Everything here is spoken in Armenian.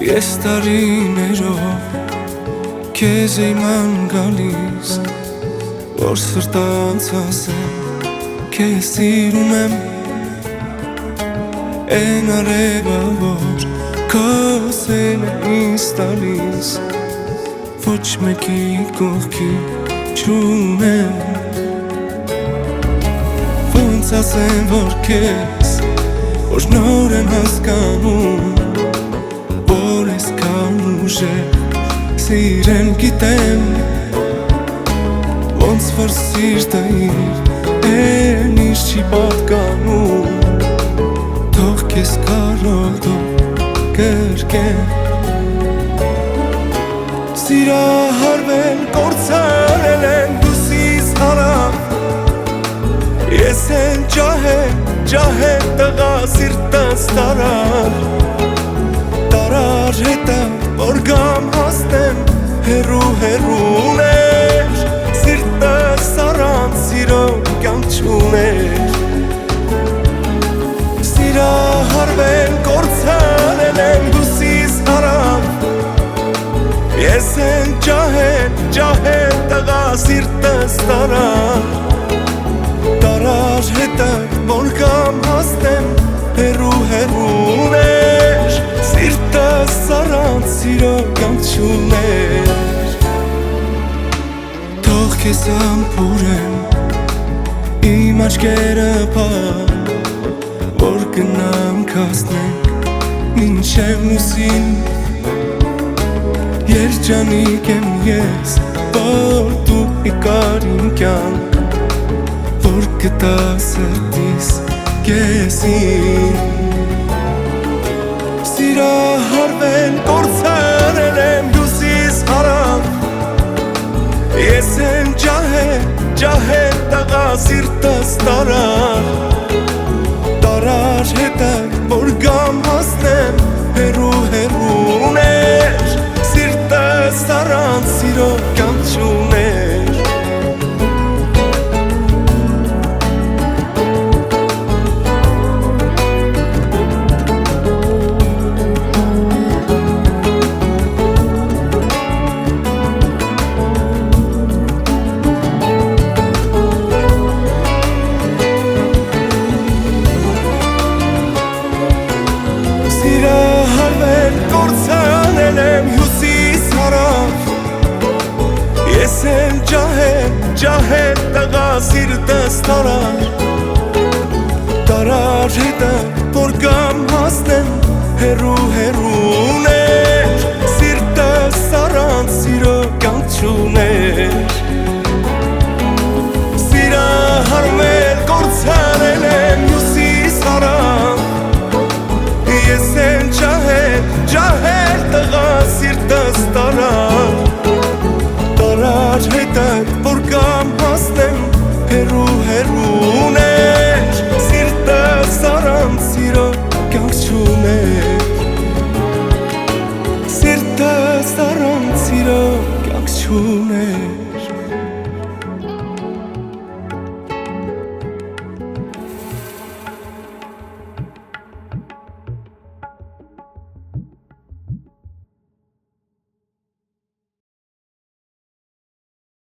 Ես տարիներով քեզ իման գալիս, որ սրտանց ասեմ քեզ սիրում եմ, են արևը որ քո սերը ինձ տալիս, ոչ մեկի կողքի չունեմ, ոնց ասեմ որ քեզ որ նոր եմ հասկանում, որ այսքան ուժեղ սիրել գիտեմ, ոնց որ սիրտը իր ինձ չի պատկանում, թող քեզ կարոտով կրկեմ, սիրահարվել կործանել են դուսիս հարավ, ես են ջահել տղա սիրտս տարար հետը որ գամ հասնեմ հեռուներ, սիրտս առանց սիրո կյանք չուներ, սիրահարվել կործանել են դուսիս հարավ, ես են ջահել տղա սիրտս տարար հետը որ գամ հասնեմ հեռուներ, սիրտս առանց սիրո կյանք չուներ, թող քեզ ամփուրեմ իմ աչքերը փակ, որ գնամ կհասնենք մինչև լուսին, երջանիկ եմ ես, որ դու եկար իմ կյանք, որ գտա սրտիս կեսին, սիրահարվել կործանել եմ դուսիս հարավ, ես եմ ջահել տղա սիրտս տարար հետը որ գամ հասնեմ հեռուներ, սիրտս առանց սիրո կյանք չուներ, ես եմ ջահել տղա սիրտս տարար հետը որ գամ հասնեմ հեռուներ, սիրտս առանց սիրո կյանք չուներ, սիրահարվել կործանել եմ հյուսիս հարավ, ես եմ ջահել տղա սիրտս տարար հետը որ գամ հասնեմ հեռուներ, սիրտս առանց սիրո կյանք չուներ, սիրտս առանց սիրո կյանք չուներ